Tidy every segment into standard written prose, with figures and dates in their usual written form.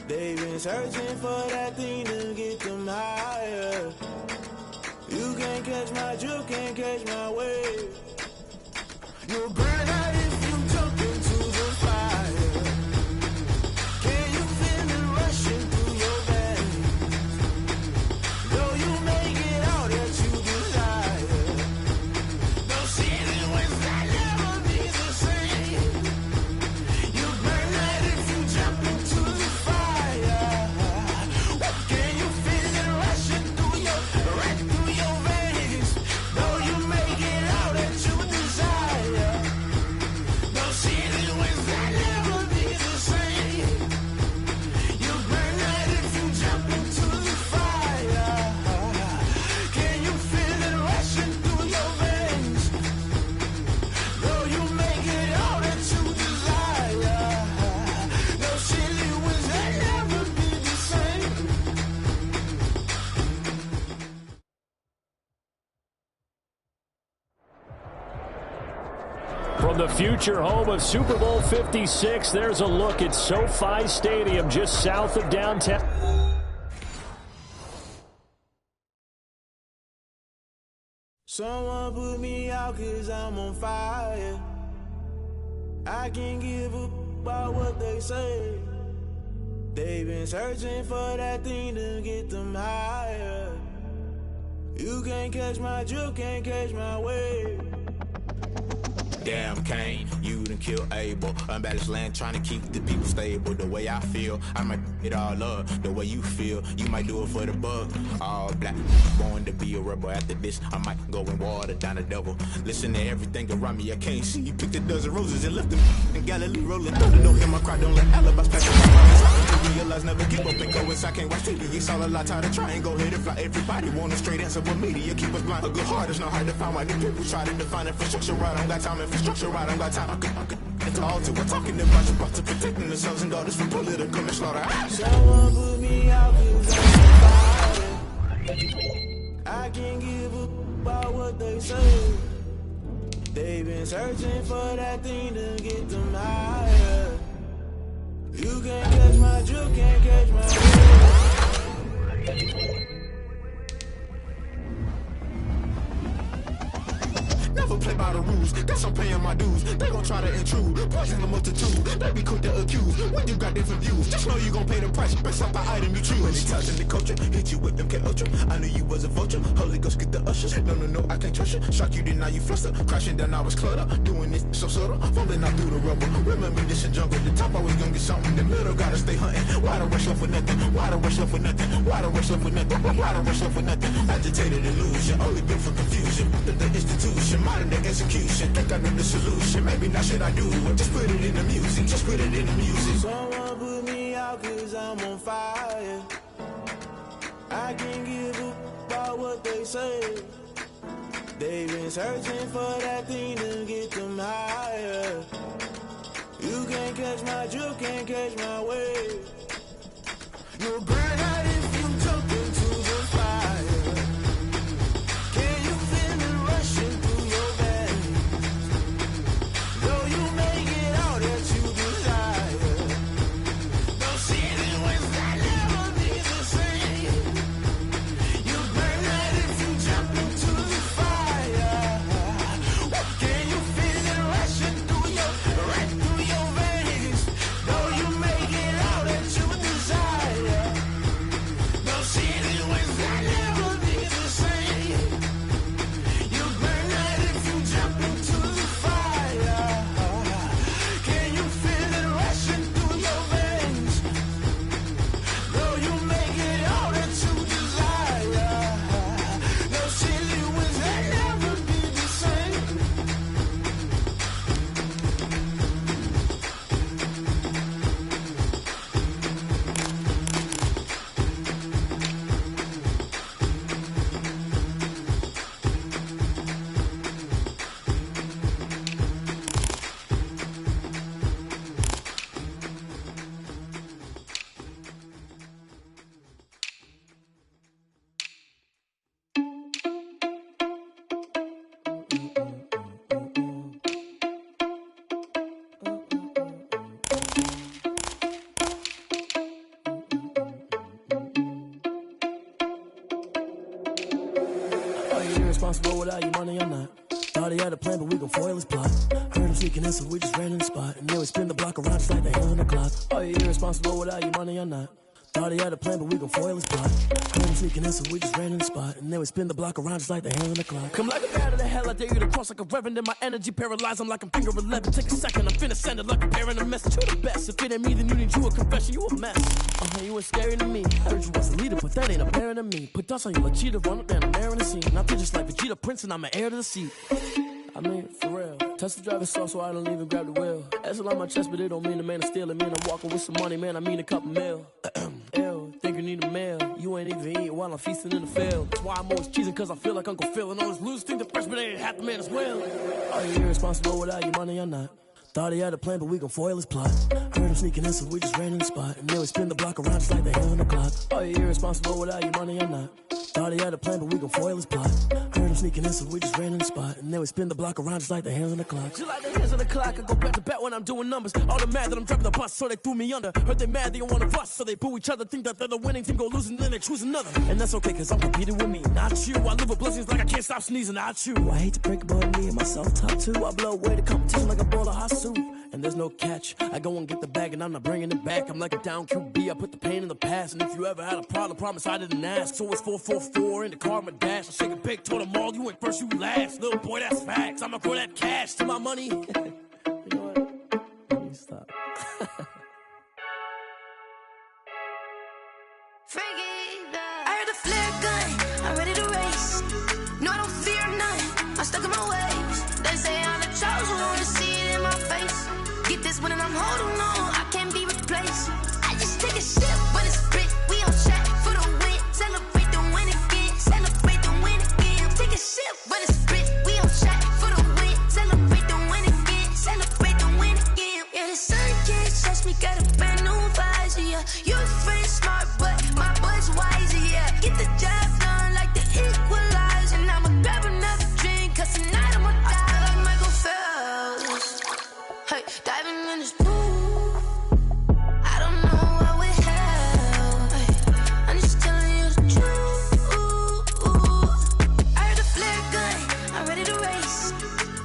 They've been searching for that thing to get them higher. You can't catch my drift, can't catch my wave. You'll burn out if you jump into the fire. Can you feel it rushing through your veins? Though you make it all that you desire. No city was that never be the same. You burn out if you jump into the fire. Can you feel it rushing through your veins? Though you make it all that you desire. No city was that never be the same. You burn out if you jump into the fire. Can you feel it rushing through your veins? Though you make it all that you desire. No city was that never be the same. From the future home of Super Bowl 56, there's a look at SoFi Stadium just south of downtown. Someone put me out 'cause I'm on fire. I can't give up about what they say. They've been searching for that thing to get them higher. You can't catch my drift, can't catch my wave. Damn, Kane, you done kill Abel. Unbalanced land, trying to keep the people stable. The way I feel, I might it all up. The way you feel, you might do it for the buck. All black, born to be a rebel. After this, I might go and water down the devil. Listen to everything around me, I can't see. You picked a dozen roses and left them in Galilee rolling. Don't hear my cry, don't let alibis pass the time. Realize never give up and go inside. Can't watch TV, it's all a lot. Tired of trying, go ahead and fly. Everybody want a straight answer, but media keep us blind. A good heart is not hard to find. Why these people try to define infrastructure right? I don't got time, infrastructure right, I don't got time. I could at the altar, we're talking about you, about to protecting the sons and daughters from political manslaughter. Someone put me out 'cause I'm on fire. I can't give up about what they say. They've been searching for that thing to get them higher. You can't catch my drift, can't catch my wave. Never play by the rules, guess I'm paying my dues. They gon' try to intrude, poison the multitude. They be quick to accuse when you got different views. Just know you gon' pay the price based off the item you choose. When they touching the culture, hit you with them K-Ultra. I knew you was a vulture, Holy Ghost get the ushers. No, I can't trust you. Shock you, then now you fluster. Crashing down, I was cluttered. Doing this so subtle, falling out through the rubble. Remember this in jungle, the top always gonna get something. The middle gotta stay hunting. Why the rush up for nothing? Why the rush up for nothing? Why the rush up for nothing? Why the rush up for nothing? Agitated illusion, only built for confusion. The institution, modern day execution. Think I know the solution. Maybe not should I do it? Just put it in the music. Just put it in the music. Someone put me out 'cause I'm on fire. I can't give up about what they say. They've been searching for that thing to get them higher. You can't catch my drift, can't catch my wave. You'll burn out if you jump into the fire. Can you feel it rushing through your veins? Though you make it all that you desire. No city was that never be the same. You burn out if you jump into the fire. Can you feel it rushing through your veins? Though you make it all that you desire. irresponsible without your money or not. Thought he had a plan, but we gon' foil his plot. Heard him sneaking in, so we just ran in the spot. And then we spin the block around just like the hands on the clock. Are you irresponsible without your money or not? Thought he had a plan, but we gon' foil his plot. Heard him sneaking in, so we just ran in the spot. And then we spin the block around just like the hands on the clock. Come like a bat of the hell, I dare you to cross like a reverend. In my energy paralyzed, I'm like I'm finger 11. Take a second, I'm finna send it like a bearing a message to the best. If it ain't me, then you need you a confession, you a mess. You ain't scary to me. Heard you was a leader, but that ain't apparent to me. Put dust on you like cheetah, run up down the air in the scene. And I feel just like Vegeta Prince, and I'm an heir to the seat. I mean, for real. Touch the driver's soft, so I don't even grab the wheel. S on my chest, but it don't mean the man is stealing. Man, I'm walking with some money, man, I mean a couple mil. Ew, think you need a meal. You ain't even eating while I'm feasting in the field. That's why I'm always cheesing, cause I feel like Uncle Phil. And all those losers think the freshman ain't half the man as well. Are you irresponsible without your money or not? Thought he had a plan, but we gon' foil his plot. Heard him sneaking in, so we just ran in the spot. And then we spin the block around just like the hands on the clock. Are you irresponsible without your money or not? Thought he had a plan, but we gon' foil his plot. Heard him sneaking in, so we just ran in the spot. And then we spin the block around just like the hands on the clock. Just like the hands on the clock, I go back to back when I'm doing numbers. All the mad that I'm driving the bus, so they threw me under. Heard they mad, they don't wanna bust, so they boo each other. Think that they're the winning team, go losing, then they choose another. And that's okay, cause I'm competing with me, not you. I live with blessings like I can't stop sneezing, not you. I hate to break it, but me and myself top two. I blow away the competition like a bowl of hot soup. And there's no catch. I go and get the bag and I'm not bringing it back. I'm like a down QB, I put the pain in the past. And if you ever had a problem, promise I didn't ask. So it's 444 in the car, my dash. I shake a big, told them all, you ain't first, you last. Little boy, that's facts. I'ma throw that cash to my money. You know what? Let me stop. I heard a flare gun, I'm ready to race. No, I don't fear none, I'm stuck in my ways. They say I'm the chosen one, to see it in my face. Get this one and I'm holding on, I can't be replaced. I just take a sip, but it's spit, we on track for the win. Celebrate the win again, celebrate the win again. Take a sip, but it's spit, we on track for the win. Celebrate the win again, celebrate the win again. Yeah, the sun can't touch me, got a brand new visor, yeah. You're friend smart, but my boy's wiser, yeah. Get the job done like the equalizer. And I'ma grab another drink, cause tonight I'ma die like Michael Phelps. Hey, diving in this pool, I don't know what would help. Hey, I'm just telling you the truth. I heard a flare gun, I'm ready to race.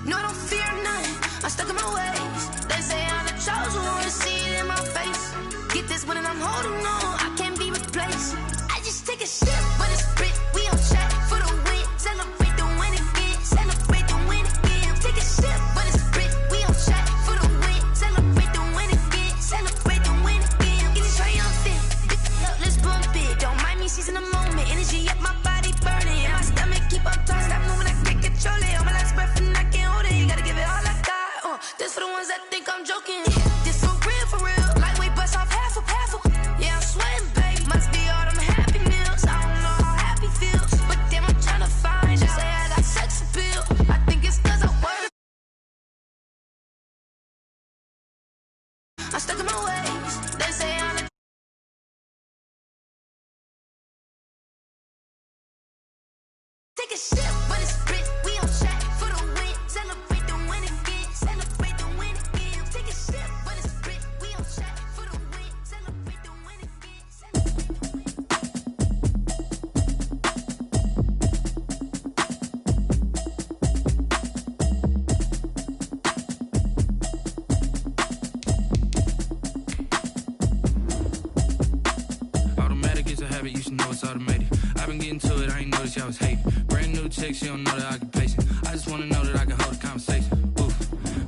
No, I don't fear none, I'm stuck in my ways. They say I'm the chosen one, to see it in my face. Get this one and I'm holding on, I can't be replaced. I just take a sip, but it's spit, we on track for the win. Celebrate the win again, celebrate the win again. Take a sip, but it's spit, we on track for the win. Celebrate the win again, celebrate the win again. Get it triumphant, let's bump it. Don't mind me seizing the moment, energy up my body burning. And my stomach keep up tight, stop moving, I can't control it. On my last breath and I can't hold it, you gotta give it all I got. This for the ones that think I'm joking. This for real, lightweight bust off half of. Yeah, I'm sweating, babe, must be all them happy meals. I don't know how happy feels, but damn, I'm tryna find you. Say I got sex appeal, I think it's cause I work. I'm stuck in my ways, they say I'm the take a sip, but it's spit, we on track for the win. Celebrate the win again, celebrate the win again. Take a sip, but it's spit, we on track for the win. Celebrate the win again, celebrate the win. Automatic is a habit, you should know it's automated. I've been getting to it, I ain't noticed y'all was hating. Brand new chick, she don't know that I can pace it. I just wanna know that I can hold a conversation. Oof,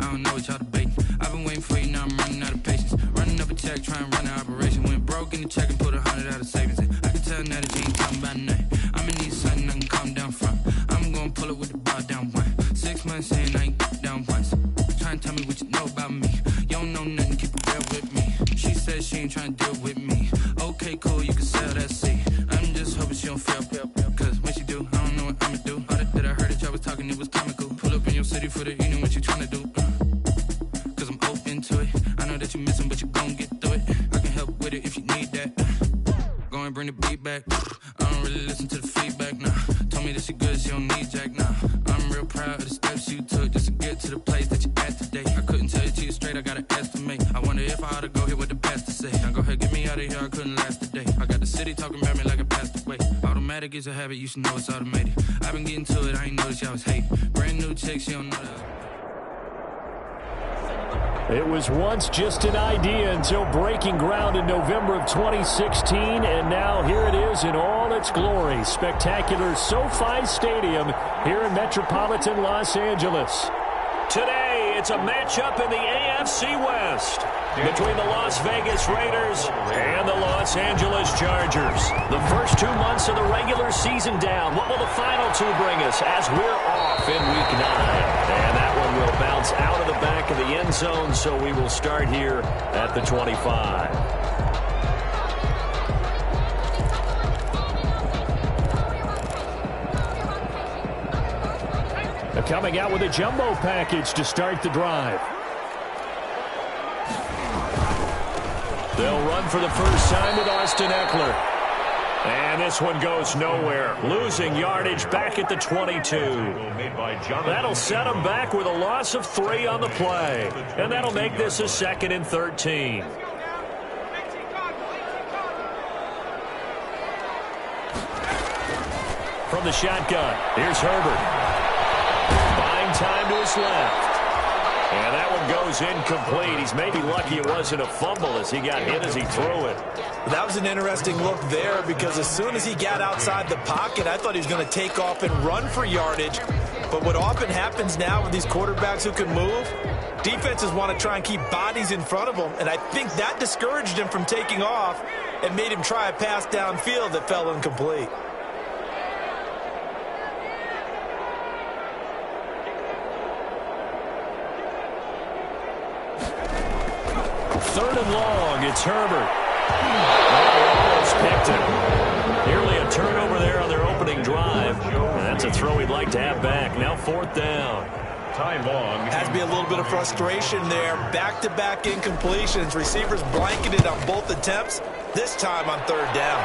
I don't know what y'all debating. I've been waiting for you, now I'm running out of patience. Running up a check, trying to run an operation. Went broke in the check and put 100 out of savings in. I can tell now that you ain't talking about nothing. I'ma need something I can calm down from. I'm gonna pull it with the bar down one. 6 months in, I ain't down once. Trying to tell me what you know about me. You don't know nothing, keep it real with me. She says she ain't trying to deal with me. Okay, cool, you can sell that seat. I'm just hoping she don't fail. Cause when she do, I don't know what I'ma do. All that I heard that y'all was talking, it was comical. Pull up in your city for the evening, what you tryna do? Cause I'm open to it. I know that you missing, but you gon' get through it. I can help with it if you need that. Go and bring the beat back. I don't really listen to the feedback, nah. Told me that she good, she don't need jack, nah. I'm real proud of the steps you took just to get to the place that you at today. I couldn't tell you to you straight, I gotta estimate. I wonder if I ought to go here with the best to say. Now go ahead, get me out out of here, I couldn't last a day. I got the city talking about me like I passed away. Automatic is a habit, you should know it's automated. I've been getting to it, I ain't noticed y'all was hating. Brand new chick, she don't know that. It was once just an idea until breaking ground in November of 2016, and now here it is in all its glory. Spectacular SoFi Stadium here in metropolitan Los Angeles. Today, it's a matchup in the AFC West between the Las Vegas Raiders and the Los Angeles Chargers. The first 2 months of the regular season down. What will the final two bring us as we're off in Week 9? And that one will bounce out of the back of the end zone, so we will start here at the 25. Coming out with a jumbo package to start the drive. They'll run for the first time with Austin Eckler. And this one goes nowhere. Losing yardage back at the 22. That'll set him back with a loss of 3 on the play. And that'll make this a 2nd and 13. From the shotgun, here's Herbert. Time to his left. And that one goes incomplete. He's maybe lucky it wasn't a fumble as he got hit as he threw it. That was an interesting look there because as soon as he got outside the pocket, I thought he was going to take off and run for yardage. But what often happens now with these quarterbacks who can move, defenses want to try and keep bodies in front of them. And I think that discouraged him from taking off and made him try a pass downfield that fell incomplete. Third and long, it's Herbert. Almost picked it. Nearly a turnover there on their opening drive. That's a throw he'd like to have back. Now 4th down. Time long. Has to be a little bit of frustration there. Back-to-back incompletions. Receivers blanketed on both attempts. This time on 3rd down.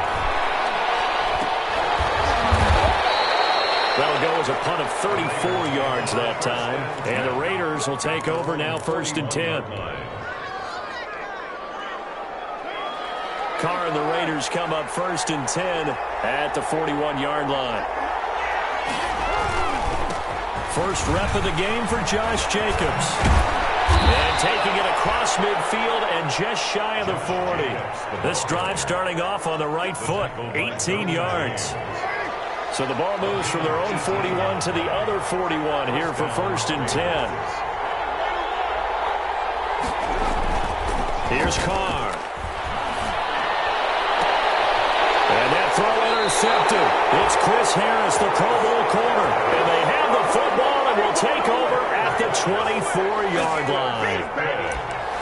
That'll go as a punt of 34 yards that time. And the Raiders will take over now 1st and 10. Carr and the Raiders come up 1st and 10 at the 41-yard line. First rep of the game for Josh Jacobs. And taking it across midfield and just shy of the 40. This drive starting off on the right foot, 18 yards. So the ball moves from their own 41 to the other 41 here for 1st and 10. Here's Carr. And that throw intercepted. It's Chris Harris, the Pro Bowl corner. And they have the football and will take over at the 24-yard line.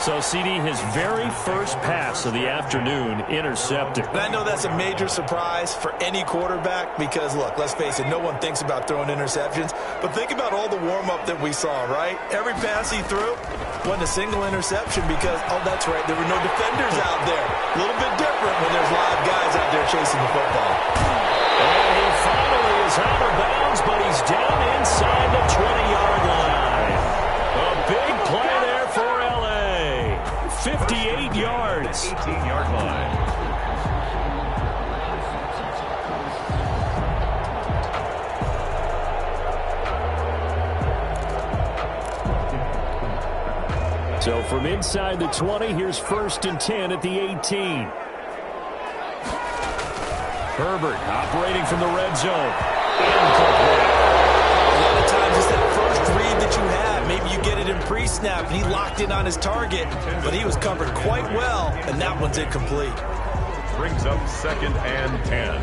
So, CD, his very first pass of the afternoon intercepted. And I know that's a major surprise for any quarterback because, look, let's face it, no one thinks about throwing interceptions. But think about all the warm-up that we saw, right? Every pass he threw wasn't a single interception because, oh, that's right, there were no defenders out there. A little bit different when there's live guys out there chasing the football. And he finally is out of bounds, but he's down inside the 20-yard line. A big play there for L.A. 58 yards. 18-yard line. So from inside the 20, here's 1st and 10 at the 18. Herbert operating from the red zone. Incomplete. A lot of times it's that first read that you have. Maybe you get it in pre-snap, and he locked in on his target, but he was covered quite well, and that one's incomplete. Brings up 2nd and 10.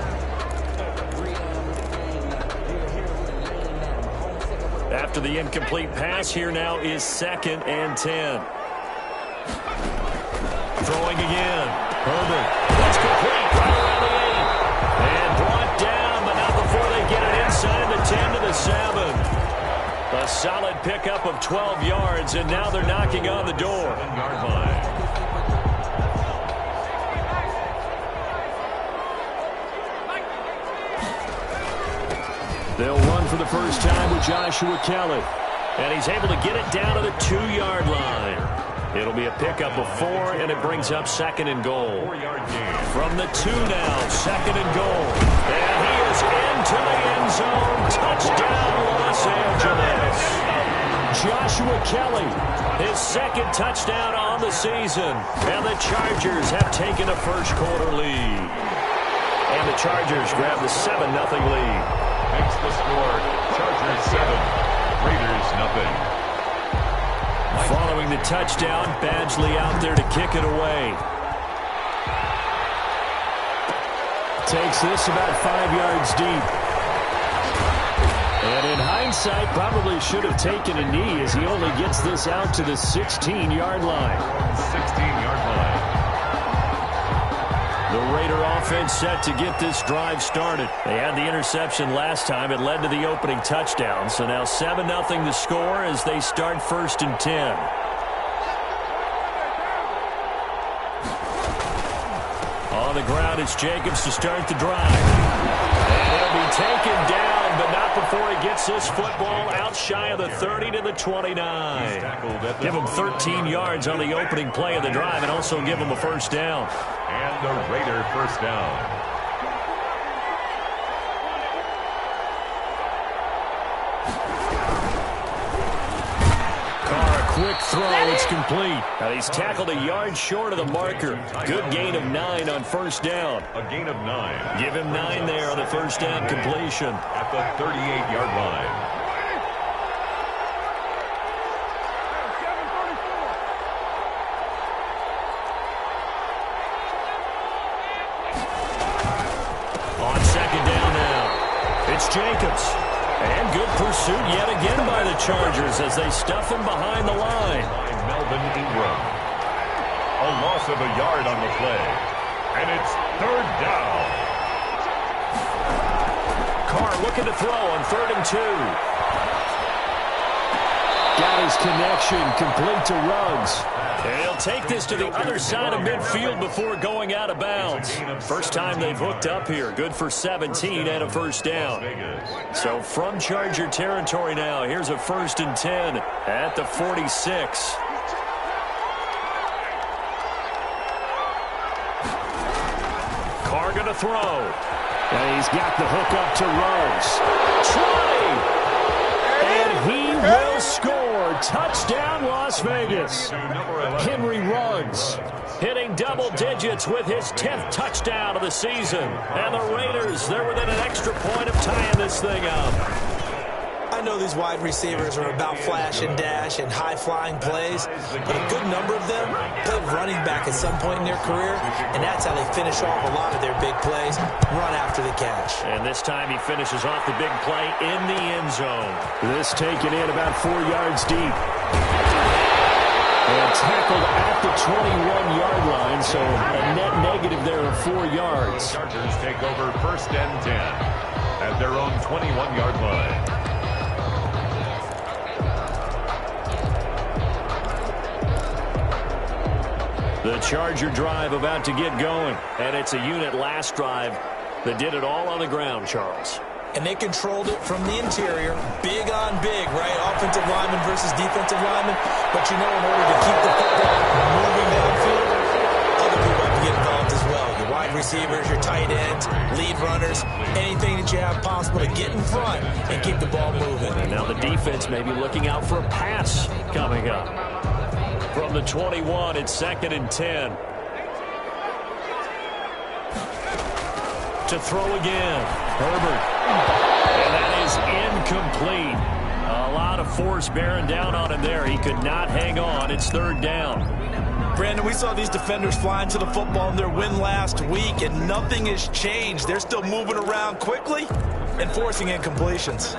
After the incomplete pass, here now is 2nd and 10. Throwing again. Herbert. That's complete. Right around the 8. And brought down, but not before they get it inside the 10 to the 7. A solid pickup of 12 yards, and now they're knocking on the door. 7-yard line. They'll run for the first time with Joshua Kelly. And he's able to get it down to the 2-yard line. It'll be a pickup of 4, and it brings up 2nd and goal. 4-yard gain. From the 2 now, 2nd and goal. And he is into the end zone. Touchdown, Los Angeles. Joshua Kelly, his 2nd touchdown on the season. And the Chargers have taken a first-quarter lead. And the Chargers grab the 7-0 lead. Makes the score Chargers 7, Raiders 0. Following the touchdown, Badgley out there to kick it away. Takes this about 5 yards deep. And in hindsight, probably should have taken a knee as he only gets this out to the 16-yard line. 16-yard line. The Raider offense set to get this drive started. They had the interception last time. It led to the opening touchdown. So now 7-0 the score as they start 1st and 10. On the ground, it's Jacobs to start the drive. And he'll be taken down, but not before he gets this football out shy of the 30 to the 29. Give him 13 yards on the opening play of the drive and also give him a first down. And the Raider first down. Quick throw, it's complete. Now he's tackled a yard short of the marker. Good gain of 9 on first down. A gain of 9. Give him 9 there on the first down completion. At the 38-yard line. On 2nd down now, it's Jacobs. And good pursuit yet again by the Chargers as they stuff him behind the line. Melvin Ingram. A loss of a yard on the play. And it's 3rd down. Carr looking to throw on 3rd and 2. Got his connection complete to Ruggs. And he'll take this to the other side of midfield before going out of bounds. First time they've hooked up here. Good for 17 and a first down. So from Charger territory now, here's a 1st and 10 at the 46. Carr going to throw. And he's got the hook up to Ruggs. 20! And he will score. Touchdown, Las Vegas. Henry Ruggs hitting double digits with his 10th touchdown of the season. And the Raiders, they're within an extra point of tying this thing up. I know these wide receivers are about flash and dash and high-flying plays, but a good number of them played running back at some point in their career, and that's how they finish off a lot of their big plays, run after the catch. And this time he finishes off the big play in the end zone. This taken in about 4 yards deep. And tackled at the 21-yard line, so a net negative there of 4 yards. Chargers take over 1st and 10 at their own 21-yard line. The Charger drive about to get going, and it's a unit last drive that did it all on the ground, Charles. And they controlled it from the interior, big on big, right? Offensive lineman versus defensive lineman. But you know, in order to keep the football moving downfield, other people have to get involved as well. Your wide receivers, your tight ends, lead runners, anything that you have possible to get in front and keep the ball moving. And now the defense may be looking out for a pass coming up. From the 21, it's 2nd and 10. To throw again, Herbert. And that is incomplete. A lot of force bearing down on him there. He could not hang on. It's 3rd down. Brandon, we saw these defenders flying to the football in their win last week, and nothing has changed. They're still moving around quickly and forcing incompletions.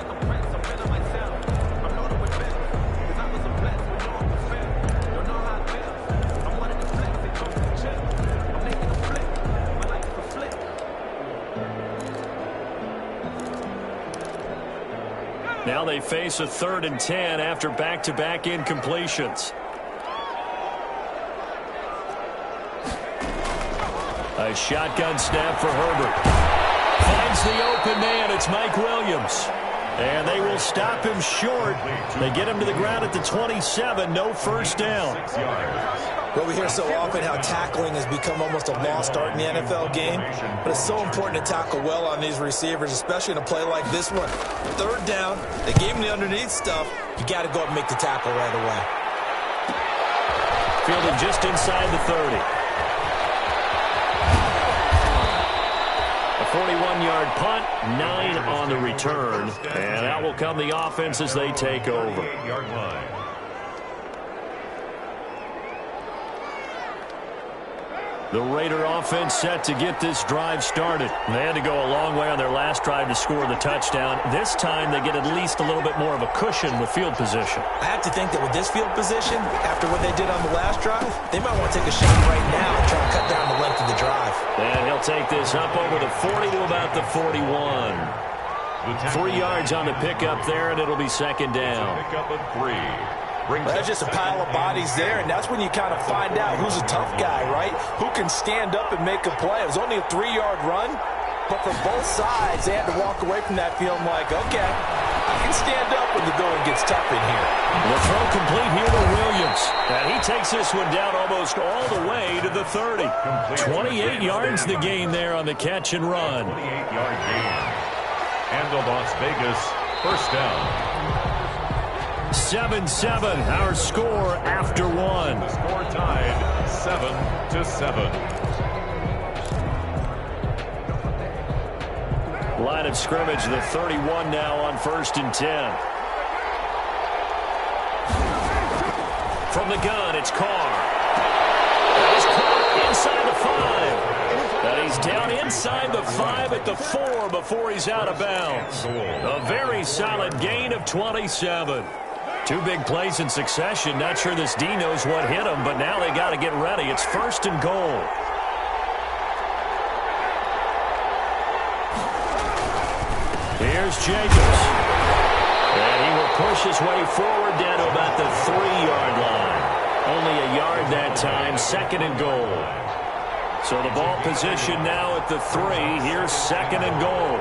Now they face a 3rd and 10 after back-to-back incompletions. A shotgun snap for Herbert. Finds the open man. It's Mike Williams. And they will stop him short. They get him to the ground at the 27. No first down. Well, we hear so often how tackling has become almost a lost art in the NFL game. But it's so important to tackle well on these receivers, especially in a play like this one. Third down, they gave him the underneath stuff. You got to go up and make the tackle right away. Fielded just inside the 30. A 41-yard punt, 9 on the return. And out will come the offense as they take over. The Raider offense set to get this drive started. They had to go a long way on their last drive to score the touchdown. This time they get at least a little bit more of a cushion with field position. I have to think that with this field position, after what they did on the last drive, they might want to take a shot right now and try to cut down the length of the drive. And he'll take this up over the 40 to about the 41. 3 yards on the pickup there, and it'll be second down. Pickup of 3. Well, there's just a pile of bodies there, and that's when you kind of find out who's a tough guy, right? Who can stand up and make a play. It was only a 3-yard run, but for both sides, they had to walk away from that field like, okay, I can stand up when the going gets tough in here. The throw complete here to Williams. And he takes this one down almost all the way to the 30. 28 yards the gain there on the catch and run. 28-yard gain. And the Las Vegas first down. 7-7, our score after one. The score tied 7-7. Line of scrimmage, the 31 now on 1st and 10. From the gun, it's Carr. That is caught inside the 5. And he's down inside the 5 at the 4 before he's out of bounds. A very solid gain of 27. 2 big plays in succession. Not sure this D knows what hit him, but now they got to get ready. It's 1st and goal. Here's Jacobs. And he will push his way forward down to about the 3-yard line. Only a yard that time, 2nd and goal. So the ball position now at the 3. Here's 2nd and goal.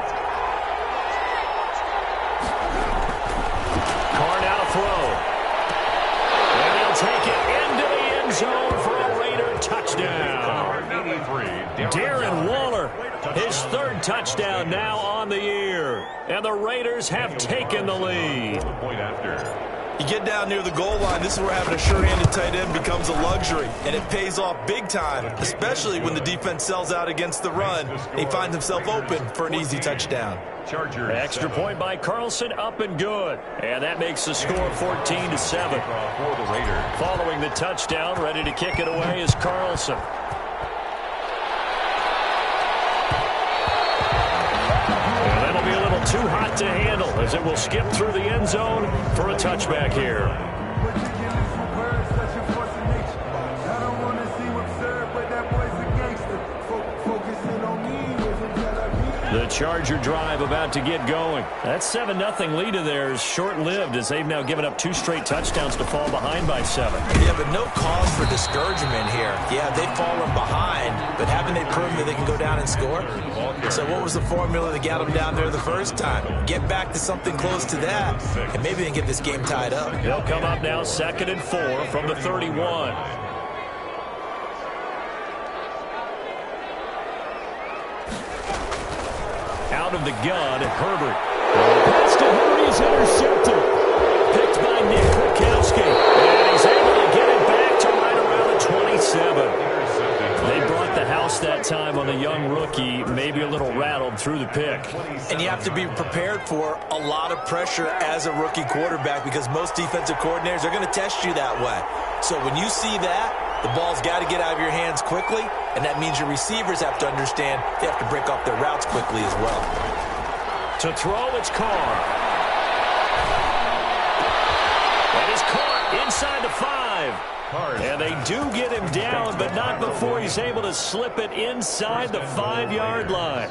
Throw. And he'll take it into the end zone for a Raider touchdown. Darren Waller, his 3rd touchdown now on the year. And the Raiders have taken the lead. You get down near the goal line, this is where having a sure-handed tight end becomes a luxury. And it pays off big time, especially when the defense sells out against the run. He finds himself open for an easy touchdown. Extra point by Carlson, up and good. And that makes the score 14-7. Following the touchdown, ready to kick it away is Carlson. And that'll be a little too hot to handle as it will skip through the end zone for a touchback here. The Charger drive about to get going. That 7-0 lead of theirs short-lived as they've now given up 2 straight touchdowns to fall behind by 7. Yeah, but no cause for discouragement here. Yeah, they've fallen behind, but haven't they proven that they can go down and score? So what was the formula that got them down there the first time? Get back to something close to that, and maybe they can get this game tied up. They'll come up now 2nd and 4 from the 31. Out of the gun, Herbert. Pass to Henry is intercepted. Picked by Nick Kwiatkowski. And he's able to get it back to right around the 27. They brought the house that time on the young rookie, maybe a little rattled through the pick. And you have to be prepared for a lot of pressure as a rookie quarterback because most defensive coordinators are going to test you that way. So when you see that, the ball's got to get out of your hands quickly, and that means your receivers have to understand they have to break off their routes quickly as well. To throw, it's Carr. That is caught inside the 5. And they do get him down, but not before he's able to slip it inside the 5-yard line.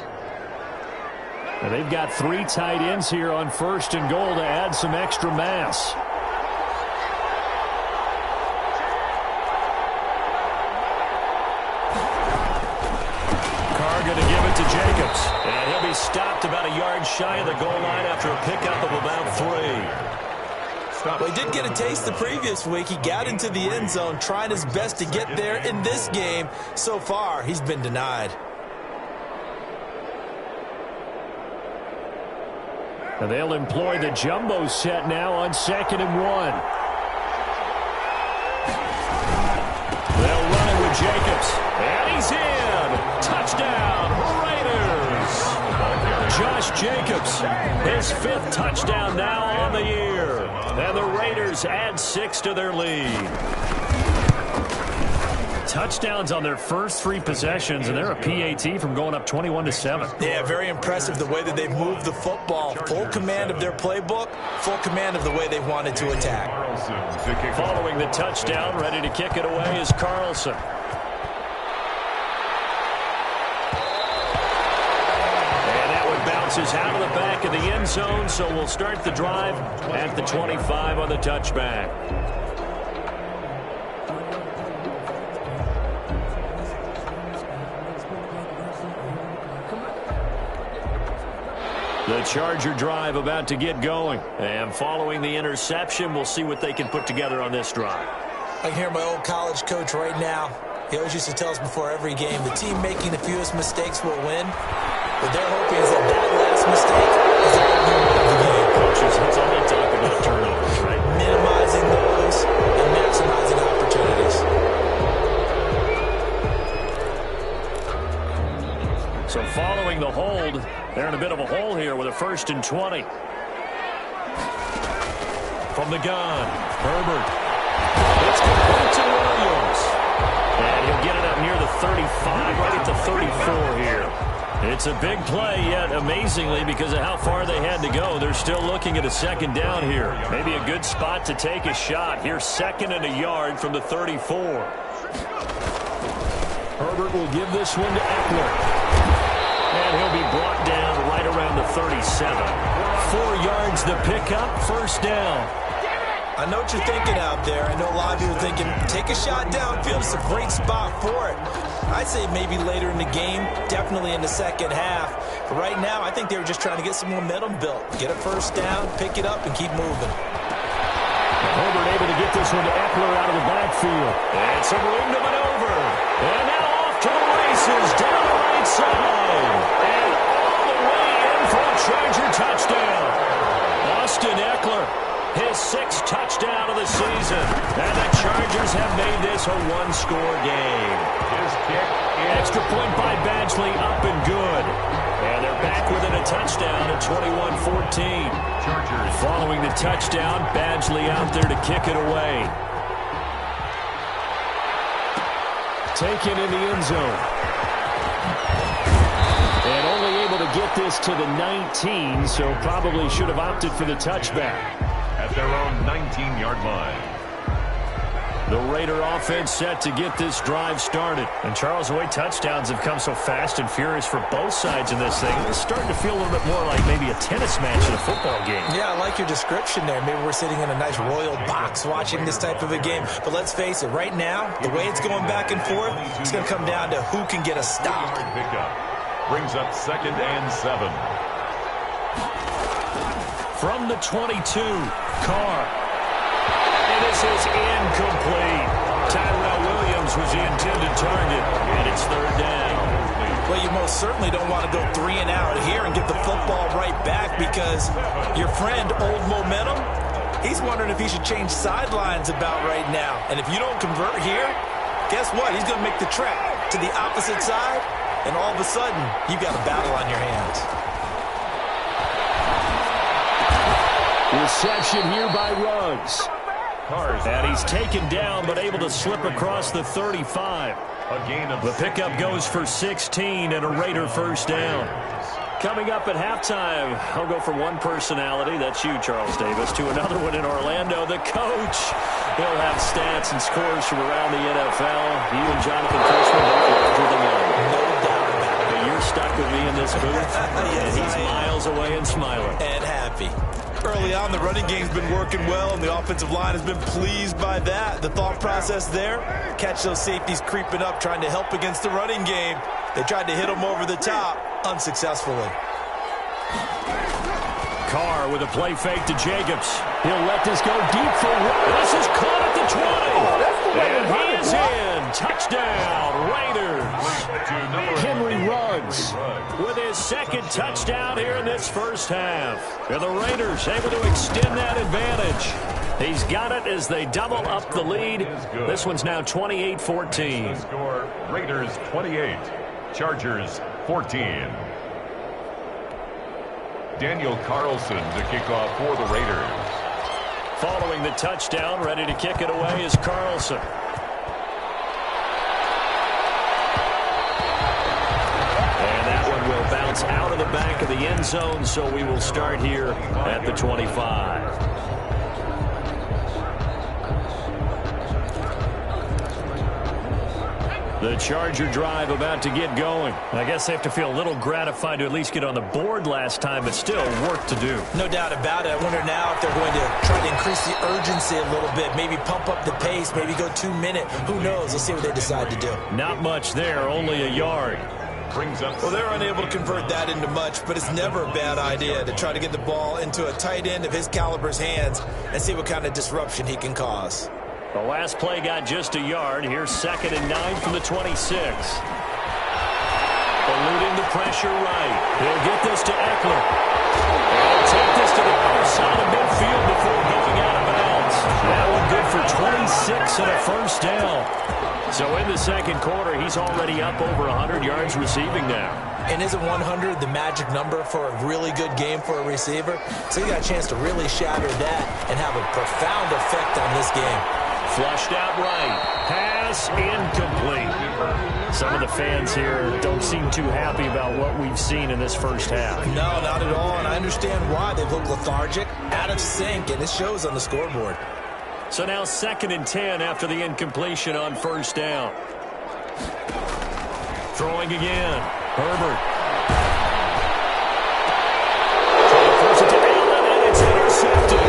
And they've got 3 tight ends here on 1st and goal to add some extra mass. going to give it to Jacobs. And he'll be stopped about a yard shy of the goal line after a pickup of about 3. Well, he did get a taste the previous week. He got into the end zone, trying his best to get there in this game. So far, he's been denied. And they'll employ the jumbo set now on 2nd and 1. They'll run it with Jacobs. And he's in. Touchdown, Raiders. Josh Jacobs, his 5th touchdown now on the year. And the Raiders add 6 to their lead. Touchdowns on their first 3 possessions, and they're a PAT from going up 21-7. Yeah, very impressive the way that they've moved the football. Full command of their playbook, full command of the way they wanted to attack. Following the touchdown, ready to kick it away is Carlson. And that one bounces out of the back of the end zone, so we'll start the drive at the 25 on the touchback. The Charger drive about to get going. And following the interception, we'll see what they can put together on this drive. I can hear my old college coach right now. He always used to tell us before every game, the team making the fewest mistakes will win. What they're hoping is that last mistake is the game. Coaches, that's all they talk about, turnovers, right? Minimizing those and maximizing opportunities. So following the hold, they're in a bit of a hole here with a 1st and 20. From the gun, Herbert. It's complete to Williams. And he'll get it up near the 35, right at the 34 here. It's a big play, yet amazingly, because of how far they had to go, they're still looking at a 2nd down here. Maybe a good spot to take a shot. Here's 2nd and a yard from the 34. Herbert will give this one to Eckler. And he'll be brought down right around the 37. 4 yards the pickup, 1st down. I know what you're thinking out there. I know a lot of people are thinking, take a shot downfield. It's a great spot for it. I'd say maybe later in the game, definitely in the 2nd half. But right now, I think they were just trying to get some momentum built. Get a 1st down, pick it up, and keep moving. Herbert able to get this one to Eckler out of the backfield. And some room to maneuver. And now off to the races, down the right side. And all the way in for a Charger touchdown. Austin Eckler, his 6th touchdown of the season. And the Chargers have made this a 1-score game. Extra point by Badgley, up and good. And they're back within a touchdown at 21-14. Following the touchdown, Badgley out there to kick it away. Taken in the end zone. And only able to get this to the 19, so probably should have opted for the touchback. At their own 19-yard line. The Raider offense set to get this drive started. And Charles, the way touchdowns have come so fast and furious for both sides in this thing, it's starting to feel a little bit more like maybe a tennis match in a football game. Yeah, I like your description there. Maybe we're sitting in a nice royal box watching this type of a game. But let's face it, right now, the way it's going back and forth, it's going to come down to who can get a stop. Pickup brings up 2nd and 7. From the 22, Carr. And this is incomplete. Tyrell Williams was the intended target, and it's 3rd down. Well, you most certainly don't want to go 3 and out here and get the football right back because your friend, Old Momentum, he's wondering if he should change sidelines about right now. And if you don't convert here, guess what? He's going to make the trek to the opposite side, and all of a sudden, you've got a battle on your hands. Reception here by Ruggs. And he's taken down, but able to slip across the 35. A gain of the pickup goes for 16 and a Raider 1st down. Coming up at halftime, I'll go from one personality, that's you, Charles Davis, to another one in Orlando, the coach. He'll have stats and scores from around the NFL. You and Jonathan Cushman both larger than life. No doubt about it. But you're stuck with me in this booth, yes, and he's miles away and smiling. And happy. Early on, the running game's been working well, and the offensive line has been pleased by that. The thought process there, catch those safeties creeping up, trying to help against the running game. They tried to hit him over the top unsuccessfully. Carr with a play fake to Jacobs. He'll let this go deep for this is caught at the 20. And he is in. Touchdown, Raiders. Henry Ruggs with his second touchdown here in this first half. And the Raiders able to extend that advantage. He's got it as they double up the lead. This one's now 28-14. Score, Raiders 28, Chargers 14. Daniel Carlson to kick off for the Raiders. Following the touchdown, ready to kick it away is Carlson. And that one will bounce out of the back of the end zone, so we will start here at the 25. The Charger drive about to get going. I guess they have to feel a little gratified to at least get on the board last time, but still work to do. No doubt about it. I wonder now if they're going to try to increase the urgency a little bit, maybe pump up the pace, maybe go 2 minutes. Who knows? Let's see what they decide to do. Not much there, only a yard. Well, they're unable to convert that into much, but it's never a bad idea to try to get the ball into a tight end of his caliber's hands and see what kind of disruption he can cause. The last play got just a yard. Here's 2nd and 9 from the 26. Eluding the pressure right. He'll get this to Eckler. He'll take this to the other side of midfield before going out of bounds. That one good for 26 and a first down. So in the second quarter, he's already up over 100 yards receiving now. And isn't 100 the magic number for a really good game for a receiver? So he got a chance to really shatter that and have a profound effect on this game. Flushed out right. Pass incomplete. Some of the fans here don't seem too happy about what we've seen in this first half. No, not at all, and I understand why. They've looked lethargic, out of sync, and it shows on the scoreboard. So now 2nd and 10 after the incompletion on first down. Throwing again. Herbert. Trying to force it to Allen, and it's intercepted.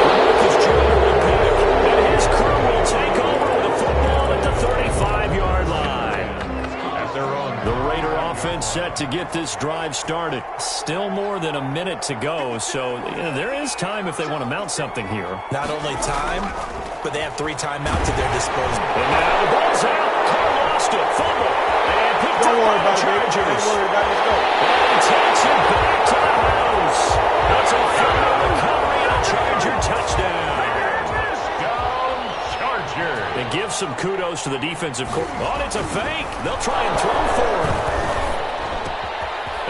Marcus Joyner will pick, and his crew will take over with the football at the 35-yard line. The Raider offense set to get this drive started. Still more than a minute to go, so there is time if they want to mount something here. Not only time, but they have 3 timeouts at their disposal. And now the ball's out. Carr lost it. Fumble. And picked up by the Chargers. And he takes it back to the house. That's a fumble recovery and a Charger touchdown. And give some kudos to the defensive court. Oh, it's a fake. They'll try and throw for him.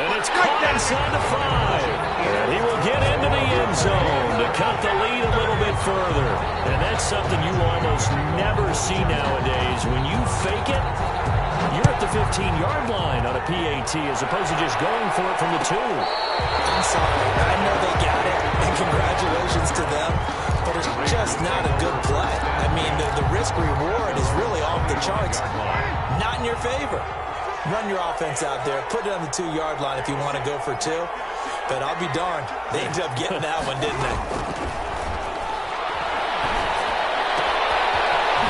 And it's caught inside the 5. And he will get into the end zone to cut the lead a little bit further. And that's something you almost never see nowadays. When you fake it, you're at the 15-yard line on a PAT as opposed to just going for it from the 2. I'm sorry. I know they got it, and congratulations to them. But it's just not a good play. I mean, the risk-reward is really off the charts. Not in your favor. Run your offense out there. Put it on the 2-yard line if you want to go for 2. But I'll be darned. They ended up getting that one, didn't they?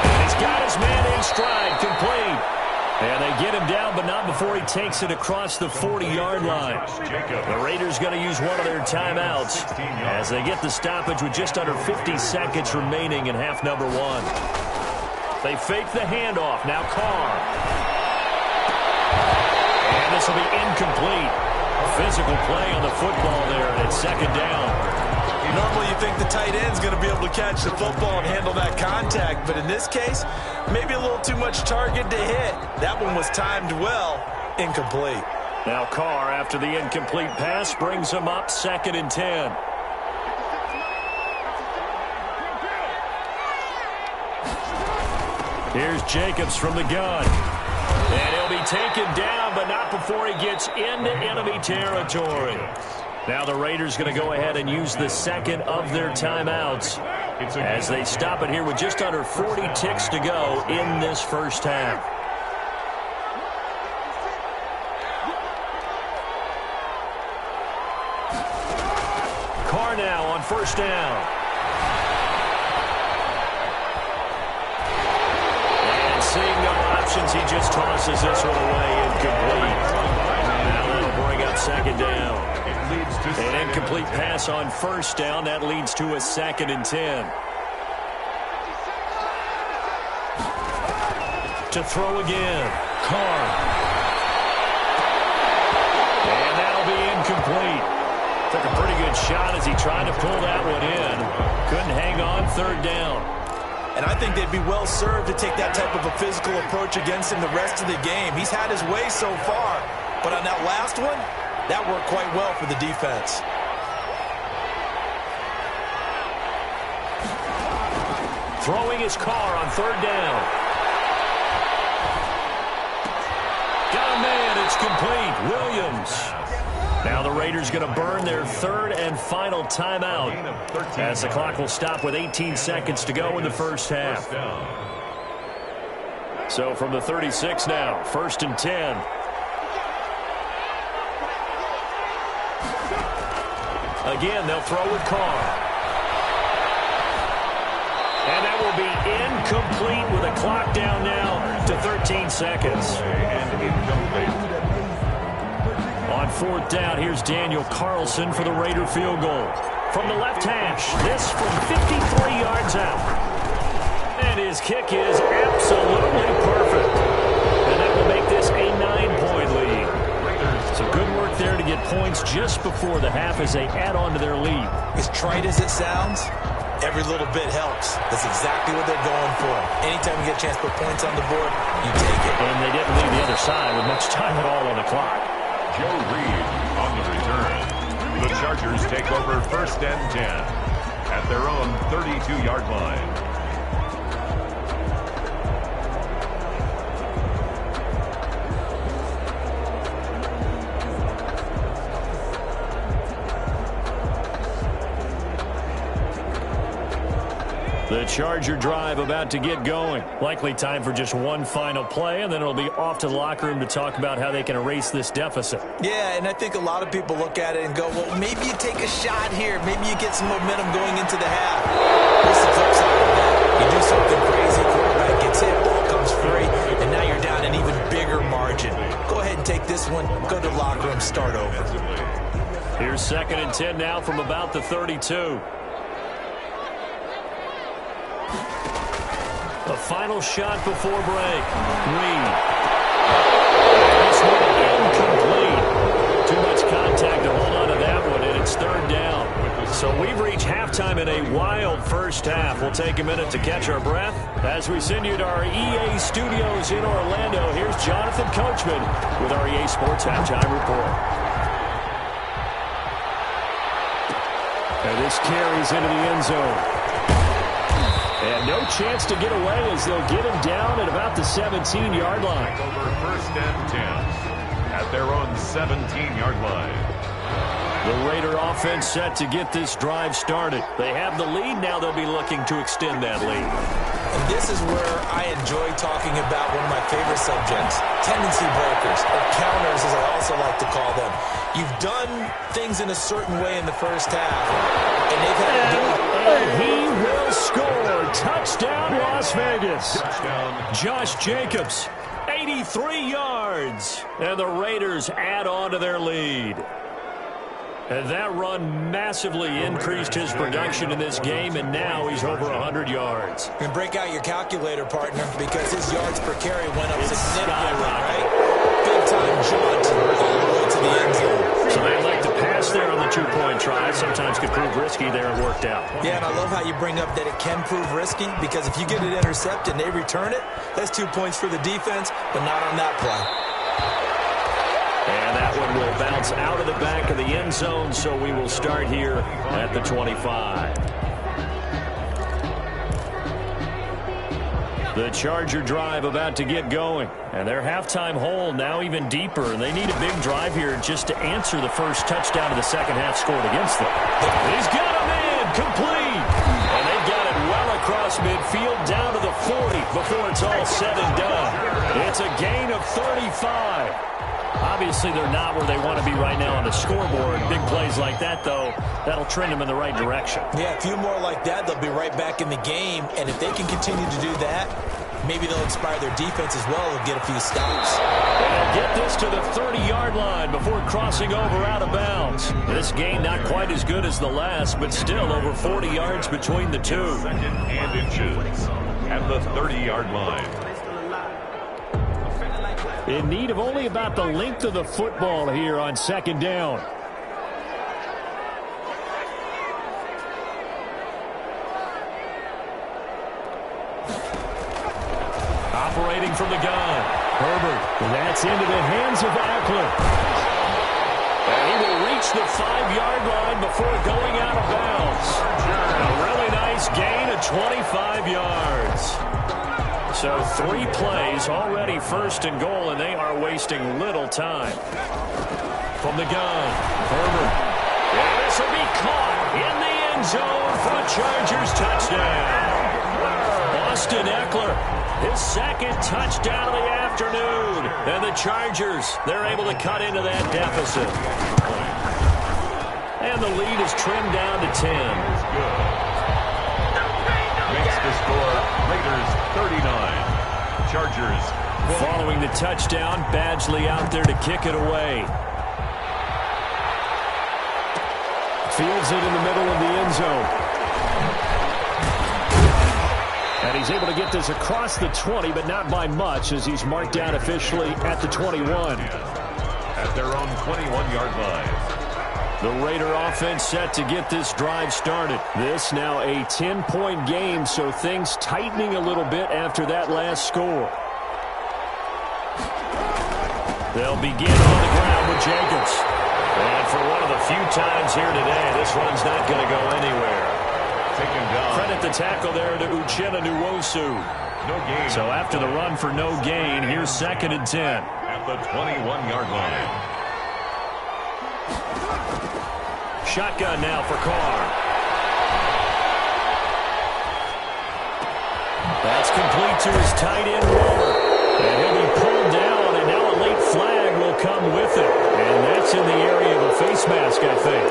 And he's got his man in stride, complete. And they get him down, but not before he takes it across the 40-yard line. The Raiders going to use one of their timeouts as they get the stoppage with just under 50 seconds remaining in half number 1. They fake the handoff. Now Carr. And this will be incomplete. A physical play on the football there, and it's 2nd down. Normally you think the tight end's going to be able to catch the football and handle that contact, but in this case, maybe a little too much target to hit. That one was timed well, incomplete. Now Carr, after the incomplete pass, brings him up 2nd and 10. Here's Jacobs from the gun. And he'll be taken down, but not before he gets into enemy territory. Now the Raiders going to go ahead and use the 2nd of their timeouts as they stop it here with just under 40 ticks to go in this first half. Carr now on first down. And seeing no motions, he just tosses this one away, incomplete. Now that'll bring up second down. An incomplete pass on first down. That leads to a 2nd and 10. To throw again. Carr. And that'll be incomplete. Took a pretty good shot as he tried to pull that one in. Couldn't hang on, 3rd down. And I think they'd be well served to take that type of a physical approach against him the rest of the game. He's had his way so far, but on that last one, that worked quite well for the defense. Throwing his Carr on 3rd down. Got a man, it's complete. Williams. Now the Raiders going to burn their 3rd and final timeout as the clock will stop with 18 seconds to go in the first half. So from the 36 now, 1st and 10. Again, they'll throw with Carr. And that will be incomplete with a clock down now to 13 seconds. And incomplete. On 4th down, here's Daniel Carlson for the Raider field goal. From the left hash, this from 53 yards out. And his kick is absolutely perfect. And that will make this a 9-point lead. So good work there to get points just before the half as they add on to their lead. As trite as it sounds, every little bit helps. That's exactly what they're going for. Anytime you get a chance to put points on the board, you take it. And they didn't leave the other side with much time at all on the clock. Joe Reed on the return. The Chargers take over 1st and 10 at their own 32-yard line. The Charger drive about to get going. Likely time for just one final play, and then it'll be off to the locker room to talk about how they can erase this deficit. Yeah, and I think a lot of people look at it and go, well, maybe you take a shot here. Maybe you get some momentum going into the half. What's the flip side of that? You do something crazy, quarterback gets hit, ball comes free, and now you're down an even bigger margin. Go ahead and take this one, go to the locker room, start over. Here's 2nd and 10 now from about the 32. The final shot before break. Reed. This one incomplete. Too much contact to hold on to that one, and it's 3rd down. So we've reached halftime in a wild first half. We'll take a minute to catch our breath as we send you to our EA studios in Orlando. Here's Jonathan Coachman with our EA Sports Halftime Report. And this carries into the end zone. And no chance to get away as they'll get him down at about the 17-yard line. Over 1st and 10 at their own 17-yard line. The Raider offense set to get this drive started. They have the lead. Now they'll be looking to extend that lead. And this is where I enjoy talking about one of my favorite subjects, tendency breakers, or counters as I also like to call them. You've done things in a certain way in the first half, and they've had to do it. And he will score. Touchdown, Las Vegas. Touchdown. Josh Jacobs, 83 yards. And the Raiders add on to their lead. And that run massively increased his production in this game, and now he's over 100 yards. And break out your calculator, partner, because his yards per carry went up It's significantly, skyrocketed. right? Big-time jaunt all the way to the end zone. So they like to pass there on the two-point try. Sometimes could prove risky there. It worked out. Yeah, and I love how you bring up that it can prove risky, because if you get it intercepted and they return it, that's 2 points for the defense, but not on that play. And that one will bounce out of the back of the end zone, so we will start here at the 25. The Charger drive about to get going, and their halftime hole now even deeper, and they need a big drive here just to answer the first touchdown of the second half scored against them. He's got a man, complete, and they've got it well across midfield down to the 40 before it's all said and done. It's a gain of 35. Obviously, they're not where they want to be right now on the scoreboard. Big plays like that, though, that'll trend them in the right direction. Yeah, a few more like that, they'll be right back in the game. And if they can continue to do that, maybe they'll inspire their defense as well and get a few stops. And get this to the 30-yard line before crossing over out of bounds. This game not quite as good as the last, but still over 40 yards between the two. 2nd and inches at the 30-yard line. In need of only about the length of the football here on 2nd down. Operating from the gun. Herbert. And that's into the hands of Eckler. And he will reach the 5-yard line before going out of bounds. A really nice gain of 25 yards. So 3 plays, already 1st and goal, and they are wasting little time. From the gun. Herbert. And this will be caught in the end zone for a Chargers touchdown. Austin Eckler, his 2nd touchdown of the afternoon. And the Chargers, they're able to cut into that deficit. And the lead is trimmed down to 10. Makes the score Raiders 39. Chargers 20. Following the touchdown, Badgley out there to kick it away. Fields it in the middle of the end zone. And he's able to get this across the 20, but not by much, as he's marked down officially at the 21. At their own 21-yard line. The Raider offense set to get this drive started. This now a 10-point game, so things tightening a little bit after that last score. They'll begin on the ground with Jacobs. And for one of the few times here today, this one's not going to go anywhere. Taken down. Credit the tackle there to Uchenna Nwosu. No gain. So after the run for no gain, here's 2nd and 10. At the 21-yard line. Shotgun now for Carr. That's complete to his tight end, Waller. And he'll be pulled down, and now a late flag will come with it. And that's in the area of a face mask, I think.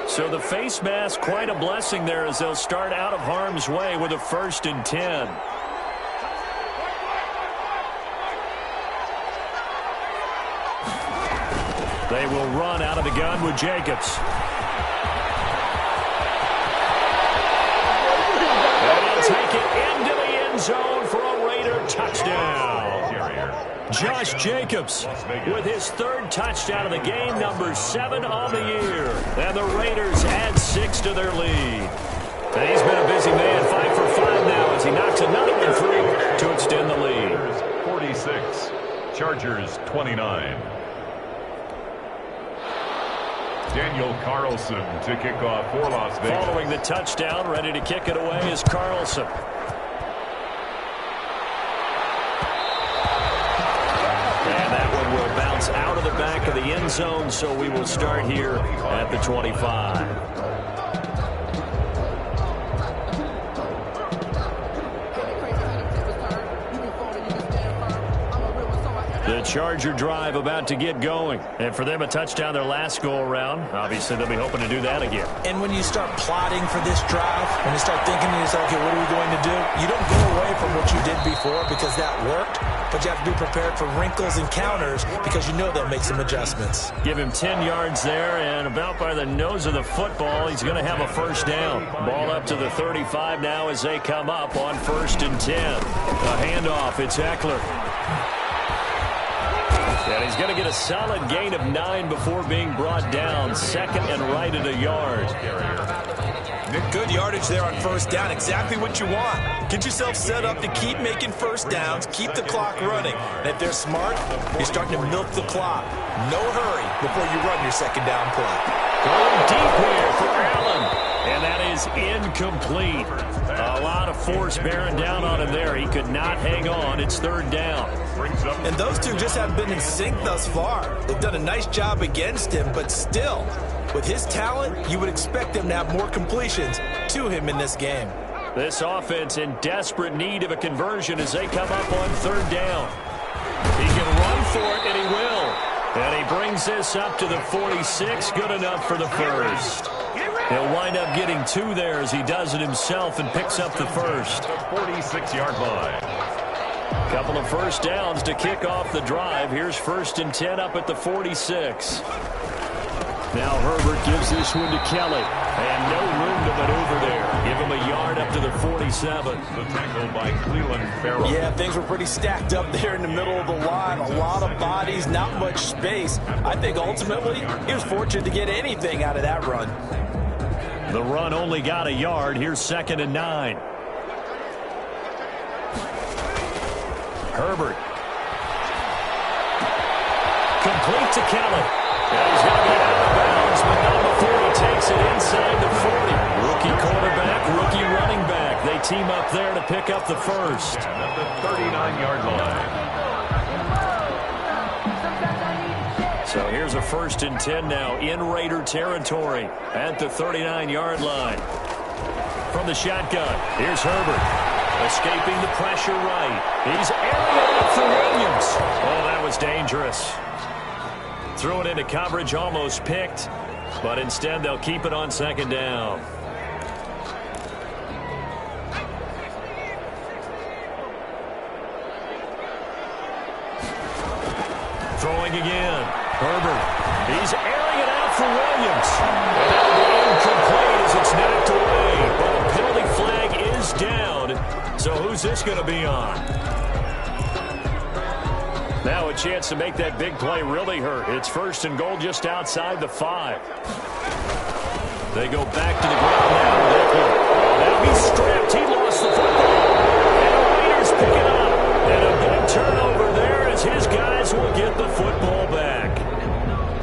So the face mask, quite a blessing there as they'll start out of harm's way with a 1st and 10. They will run out of the gun with Jacobs. And he'll take it into the end zone for a Raider touchdown. Josh Jacobs with his 3rd touchdown of the game, number 7 on the year. And the Raiders add 6 to their lead. And he's been a busy man, 5 for 5 now as he knocks another one through to extend the lead. 46, Chargers 29. Daniel Carlson to kick off for Las Vegas. Following the touchdown, ready to kick it away is Carlson. And that one will bounce out of the back of the end zone, so we will start here at the 25. The Charger drive about to get going. And for them, a touchdown their last go-around. Obviously, they'll be hoping to do that again. And when you start plotting for this drive, when you start thinking to yourself, okay, what are we going to do? You don't go away from what you did before because that worked, but you have to be prepared for wrinkles and counters because you know they'll make some adjustments. Give him 10 yards there, and about by the nose of the football, he's going to have a 1st down. Ball up to the 35 now as they come up on 1st and 10. A handoff, it's Eckler. And he's going to get a solid gain of 9 before being brought down. 2nd and right at a yard. Good yardage there on 1st down. Exactly what you want. Get yourself set up to keep making 1st downs. Keep the clock running. And if they're smart, you're starting to milk the clock. No hurry before you run your 2nd down play. Going deep here for Allen. And that is incomplete. A lot of force bearing down on him there. He could not hang on. It's 3rd down. And those two just haven't been in sync thus far. They've done a nice job against him, but still, with his talent, you would expect him to have more completions to him in this game. This offense in desperate need of a conversion as they come up on 3rd down. He can run for it, and he will. And he brings this up to the 46. Good enough for the 1st. He'll wind up getting 2 there as he does it himself and picks up the first. 46-yard line. Couple of first downs to kick off the drive. Here's 1st and 10 up at the 46. Now Herbert gives this one to Kelly. And no room to maneuver there. Give him a yard up to the 47. The tackle by Cleveland Farrell. Yeah, things were pretty stacked up there in the middle of the line. A lot of bodies, not much space. I think ultimately he was fortunate to get anything out of that run. The run only got a yard. Here's 2nd and 9. Herbert. Complete to Kelly. And he's going to get out of bounds, but not before he takes it inside the 40. Rookie quarterback, rookie running back. They team up there to pick up the first. At the 39-yard line. So here's a 1st and 10 now in Raider territory at the 39-yard line. From the shotgun, here's Herbert. Escaping the pressure right. He's airing it out for Williams. Oh, that was dangerous. Threw it into coverage, almost picked, but instead they'll keep it on 2nd down. Throwing again. Herbert. He's airing it out for Williams. And that'll be incomplete as it's knocked away. But a penalty flag is down. So who's this going to be on? Now a chance to make that big play really hurt. It's 1st and goal just outside the 5. They go back to the ground now. Now he's strapped. He lost the football. And the Raiders pick it up. And a big turnover there as his guys will get the football back.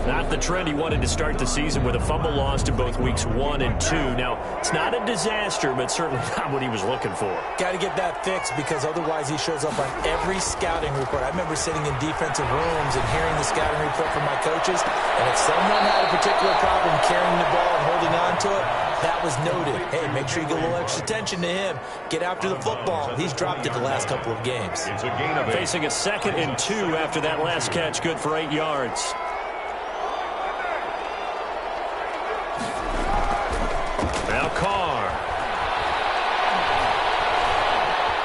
Not the trend he wanted to start the season with a fumble lost in both weeks 1 and 2. Now, it's not a disaster, but certainly not what he was looking for. Got to get that fixed because otherwise he shows up on every scouting report. I remember sitting in defensive rooms and hearing the scouting report from my coaches, and if someone had a particular problem carrying the ball and holding on to it, that was noted. Hey, make sure you get a little extra attention to him. Get after the football. He's dropped it the last couple of games. It's a gain of 8. Facing a 2nd and 2 after that last catch, good for 8 yards. Now Carr.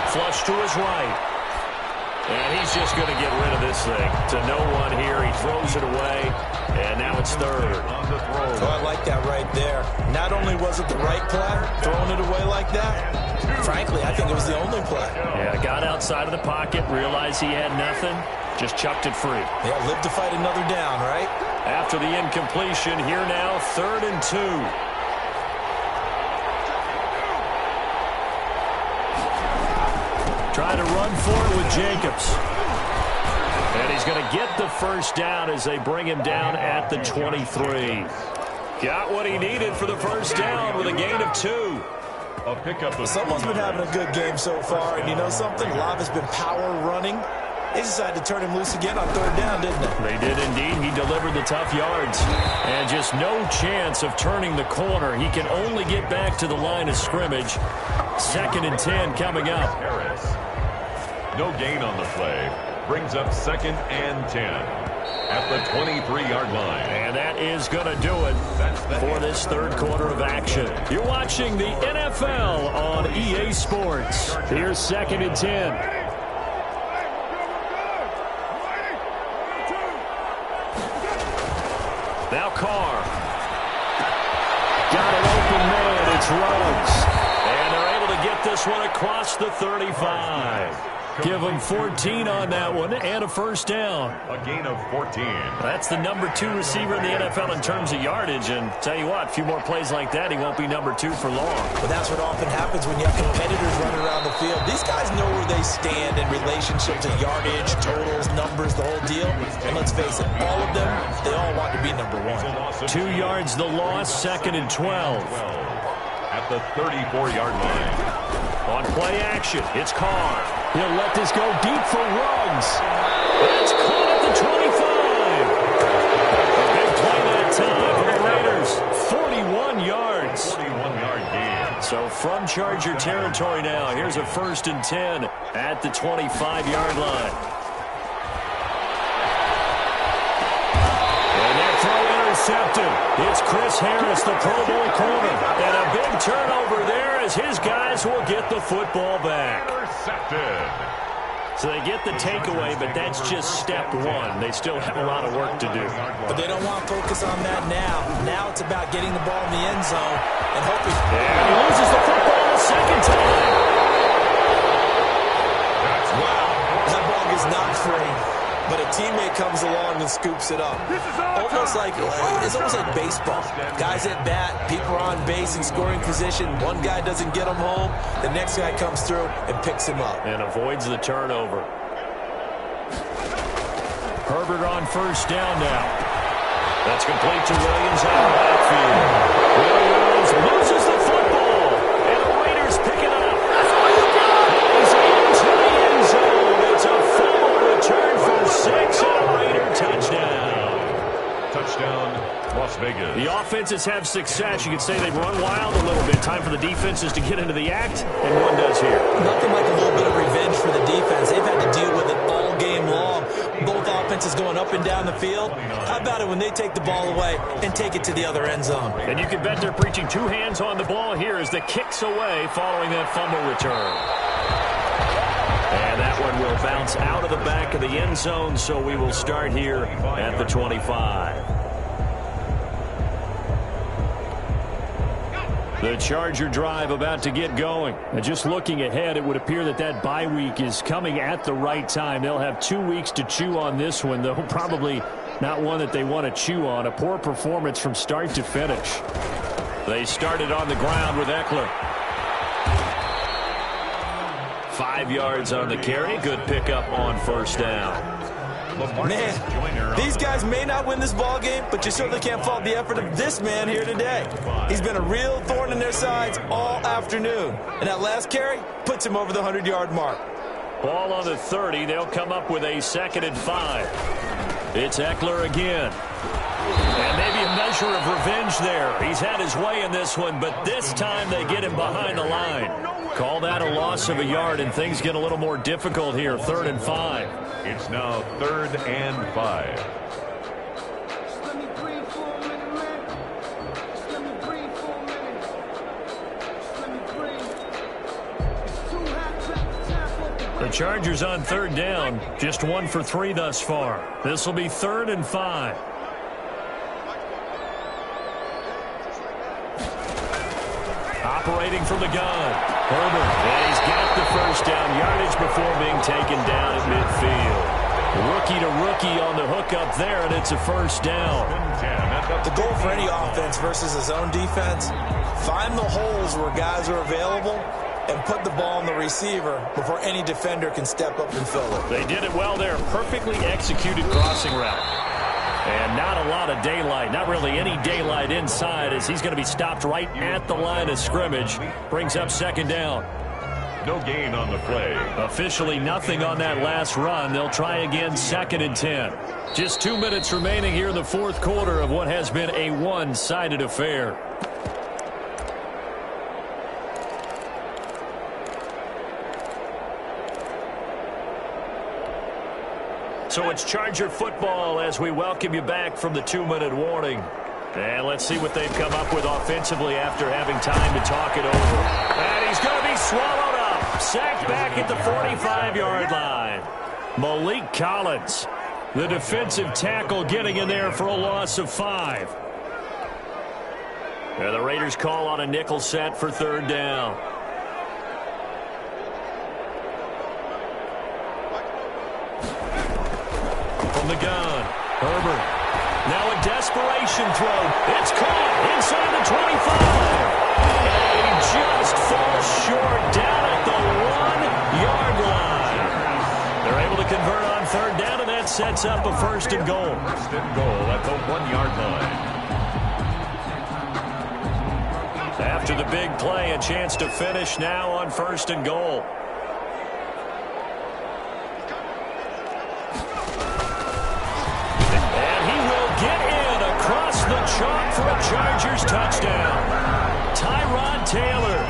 Flush to his right. And he's just going to get rid of this thing. To no one here. He throws it away. And now it's 3rd. On the throw. Oh, I like that right there. Not only was it the right play, throwing it away like that, frankly, I think it was the only play. Yeah, got outside of the pocket, realized he had nothing, just chucked it free. Yeah, live to fight another down, right? After the incompletion, here now, 3rd and 2. Trying to run for it with Jacobs. And he's going to get the first down as they bring him down at the 23. Got what he needed for the first down with a gain of 2. A pickup of Someone's been having a good game so far, and you know something? Love has been power running. They decided to turn him loose again on 3rd down, didn't they? They did indeed. He delivered the tough yards. And just no chance of turning the corner. He can only get back to the line of scrimmage. 2nd and 10 coming up. Harris. No gain on the play. Brings up 2nd and 10 at the 23-yard line. And that is going to do it for this 3rd quarter of action. You're watching the NFL on EA Sports. Here's 2nd and 10. Now Carr. Got an open man. It's Ruggs. And they're able to get this one across the 35. Give them 14 on that one and a first down. A gain of 14. That's the number 2 receiver in the NFL in terms of yardage. And tell you what, a few more plays like that, he won't be number 2 for long. But that's what often happens when you have competitors running around the field. These guys know where they stand in relationship to yardage, totals, numbers, the whole deal. And let's face it, all of them, they all want to be number 1. 2 yards the loss, 2nd and 12. At the 34-yard line. On play action, it's Carr. He'll let this go deep for Ruggs. That's caught at the 25. A big play that time for the Raiders. 41 yards. 41-yard gain. So from Charger territory now, here's a 1st and 10 at the 25-yard line. And that throw intercepted. It's Chris Harris, the Pro Bowl corner. And a big turnover there as his guys will get the football back. Intercepted. So they get the takeaway, but that's just step one. They still have a lot of work to do. But they don't want to focus on that now. Now it's about getting the ball in the end zone and hoping. And he loses the football the second time. Wow, that ball gets knocked free. But a teammate comes along and scoops it up. It's almost like baseball. Guys at bat, people are on base in scoring position. One guy doesn't get him home. The next guy comes through and picks him up. And avoids the turnover. Herbert on first down now. That's complete to Williams out of the backfield. Williams loses the football. And the Raiders pick it up. That's all you got. He's into the end zone. It's a fumble return for 6 and a Raider touchdown. Touchdown, Las Vegas. The offenses have success. You could say they've run wild a little bit. Time for the defenses to get into the act, and one does here. Nothing like a little bit of revenge for the defense. They've had to deal with it all game long. Both offenses going up and down the field. How about it when they take the ball away and take it to the other end zone? And you can bet they're preaching two hands on the ball here as the kick's away following that fumble return. And that one will bounce out of the back of the end zone, so we will start here at the 25. The Charger drive about to get going. And just looking ahead, it would appear that that bye week is coming at the right time. They'll have 2 weeks to chew on this one, though probably not one that they want to chew on. A poor performance from start to finish. They started on the ground with Eckler. 5 yards on the carry. Good pickup on first down. Man, these guys may not win this ball game, but you certainly can't fault the effort of this man here today. He's been a real thorn in their sides all afternoon. And that last carry puts him over the 100-yard mark. Ball on the 30. They'll come up with a 2nd and 5. It's Eckler again. And maybe a measure of revenge there. He's had his way in this one, but this time they get him behind the line. Call that a loss of a yard, and things get a little more difficult here. 3rd and 5. It's now 3rd and 5. The Chargers on 3rd down, just 1 for 3 thus far. This will be 3rd and 5. Operating from the gun. Herbert, and he's got the first down yardage before being taken down at midfield. Rookie to rookie on the hookup there, and it's a first down. The goal for any offense versus his own defense, find the holes where guys are available and put the ball on the receiver before any defender can step up and fill it. They did it well there. Perfectly executed crossing route. And not a lot of daylight, not really any daylight inside as he's going to be stopped right at the line of scrimmage. Brings up 2nd down. No gain on the play. Officially nothing on that last run. They'll try again 2nd and 10. Just 2 minutes remaining here in the 4th quarter of what has been a one-sided affair. So it's Charger football as we welcome you back from the 2-minute warning. And let's see what they've come up with offensively after having time to talk it over. And he's going to be swallowed up. Sacked back at the 45-yard line. Malik Collins, the defensive tackle, getting in there for a loss of 5. And the Raiders call on a nickel set for 3rd down. From the gun, Herbert. Now a desperation throw. It's caught inside the 25. And he just falls short down at the 1-yard line. They're able to convert on 3rd down, and that sets up a 1st and goal. 1st and goal at the 1-yard line. After the big play, a chance to finish now on 1st and goal. The chalk for a Chargers touchdown. Tyrod Taylor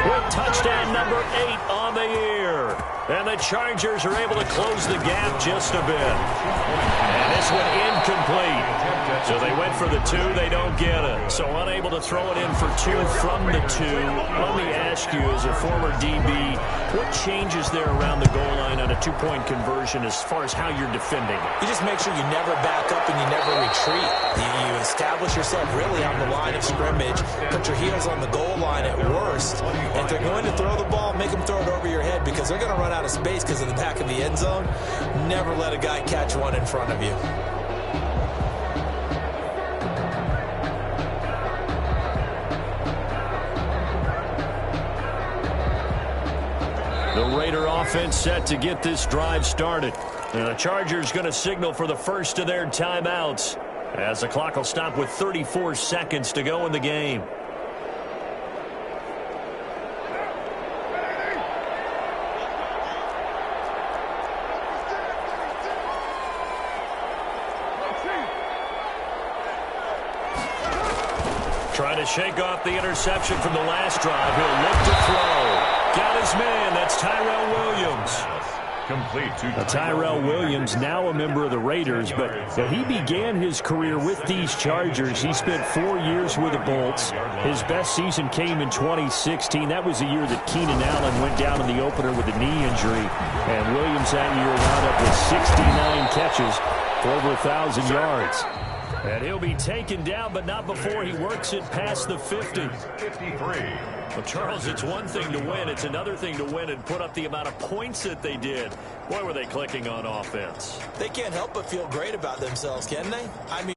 with touchdown number 8 on the year. And the Chargers are able to close the gap just a bit. And this one incomplete. So they went for the 2. They don't get it. So unable to throw it in for 2 from the 2. Let me ask you, as a former DB, what changes there around the goal line on a 2-point conversion as far as how you're defending? You just make sure you never back up and you never retreat. You establish yourself really on the line of scrimmage, put your heels on the goal line at worst. And if they're going to throw the ball, make them throw it over your head because they're going to run out of space because of the back of the end zone. Never let a guy catch one in front of you. The Raider offense set to get this drive started. And the Chargers going to signal for the first of their timeouts as the clock will stop with 34 seconds to go in the game. Trying to shake off the interception from the last drive. He'll look to throw. Got his man. That's Tyrell Williams. Complete to Tyrell Williams, now a member of the Raiders, but he began his career with these Chargers. He spent 4 years with the Bolts. His best season came in 2016. That was the year that Keenan Allen went down in the opener with a knee injury. And Williams that year wound up with 69 catches for over 1,000 yards. And he'll be taken down, but not before he works it past the 50. 53. Well, Charles, it's one thing to win. It's another thing to win and put up the amount of points that they did. Boy, were they clicking on offense. They can't help but feel great about themselves, can they? I mean...